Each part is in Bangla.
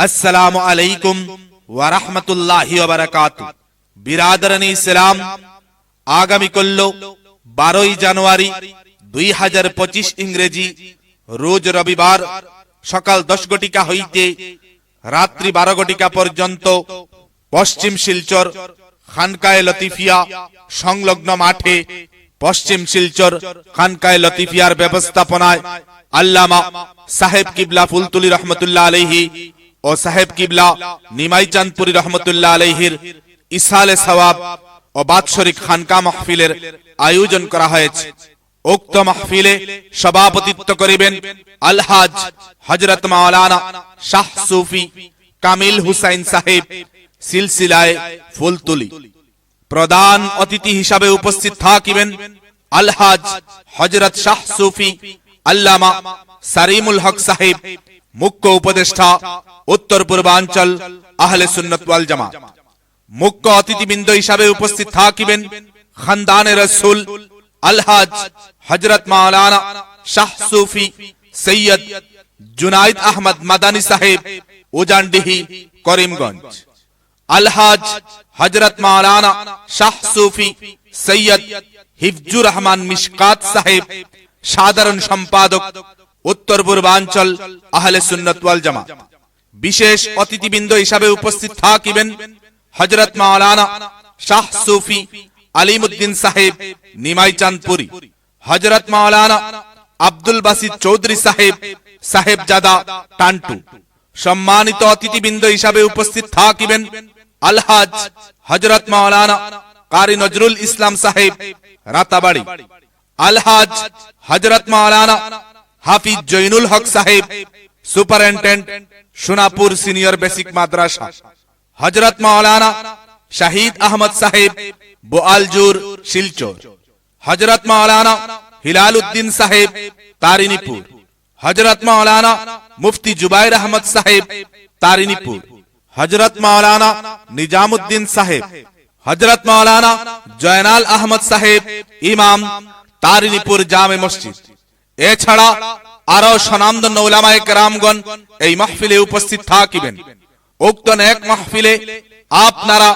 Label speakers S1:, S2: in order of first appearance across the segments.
S1: আসসালামু আলাইকুম ওয়া রাহমাতুল্লাহি ওয়া বারাকাতুহু। বিরাদরানি ইসলাম, আগামী কল্য 12 জানুয়ারি 2025 ইংরেজি রোজ রবিবার সকাল 10 ঘটিকা হইতে রাত্রি 12 ঘটিকা পর্যন্ত পশ্চিম শিলচর খানকায়ে লতিফিয়া সংলগ্ন মাঠে পশ্চিম শিলচর খানকায়ে লতিফিয়ার ব্যবস্থাপনায় আল্লামা সাহেব কিবলা ফুলতুলি রহমতুল্লাহ আলাইহি ও সাহেব কিবলা নিমাই চাঁদপুরি রহমতুল্লাহ আলাইহির ইসালে সওয়াব ও বাৎসরিক খানকা মাহফিলের আয়োজন করা হয়েছে। উক্ত মাহফিলে সভাপতিত্ব করিবেন আলহাজ হযরত মাওলানা শাহ সুফি কামিল হুসাইন সাহেব সিলসিলায়ে ফুলতুলি। প্রধান অতিথি হিসাবে উপস্থিত থাকিবেন আলহাজ হযরত শাহ সুফি আল্লামা সারিমুল হক সাহেব, মুখ্য উপদেষ্টা উত্তর পূর্বাঞ্চল আহলে সুন্নাত ওয়াল জামাত। মুখ্য অতিথিবৃন্দ হিসাবে উপস্থিত থাকিবেন খানদানে রাসূল আলহাজ হযরত মাওলানা শাহ সুফি সৈয়দ জুনাইদ আহমদ মাদানী সাহেব, উজানডিহি, করিমগঞ্জ। আলহাজ হযরত মাওলানা শাহ সুফি সৈয়দ হিফজুর রহমান মিশকাত সাহেব, সাধারণ সম্পাদক উত্তর পূর্বাঞ্চল আহলে সুন্নাত ওয়াল জামাত। বিশেষ অতিথিবৃন্দ হিসাবে উপস্থিত থাকিবেন হযরত মাওলানা শাহ সুফি আলিমউদ্দিন সাহেব, নিমাই চাঁদপুরি। হযরত মাওলানা আব্দুল বাসিত চৌধুরী সাহেব, সাহেবজাদা, টান্টু। সম্মানিত অতিথিবৃন্দ হিসাবে উপস্থিত থাকিবেন আলহাজ হযরত মাওলানা কারি নজরুল ইসলাম সাহেব, রাতাবাড়ি। আলহাজ হযরত মাওলানা হাফিজ জৈনুল হক সাহেব, সুপারিনটেন্ডেন্ট, সোনাপুর সিনিয়র বেসিক মাদ্রাসা। হযরত মাওলানা শাহিদ আহমদ সাহেব, বোয়ালজুর, শিলচর। হযরত মাওলানা হিলাল উদ্দিন সাহেব, তারিনীপুর। হযরত মাওলানা মুফতি জুবাইর আহমদ সাহেব, তারিনীপুর। হযরত মাওলানা নিজামউদ্দিন সাহেব। হযরত মাওলানা জয়নাল আহমদ সাহেব, ইমাম, তারিনীপুর জামে মসজিদ। এছাড়া আরো স্বনামধন্য উলামায়ে কেরামগণ এই মাহফিলে উপস্থিত থাকিবেন। উক্ত নেক মাহফিলে আপনারা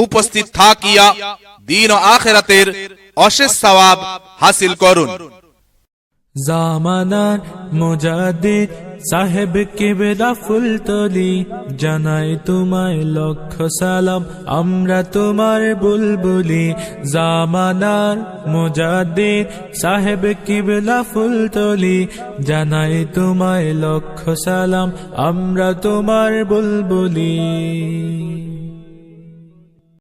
S1: উপস্থিত থাকিয়া দ্বীন ও আখিরাতের অশেষ সওয়াব হাসিল করুন।
S2: জামানার মুজাদ্দিদ সাহেব কিবলা ফুলতলি, জানাই তোমায় লক্ষ সালাম, আমরা তোমার বুলবুলি। জামানার মুজাদ্দিদ সাহেব কিবলা ফুলতলি, জানাই তোমায় লক্ষ সালাম, আমরা তোমার বুলবুলি।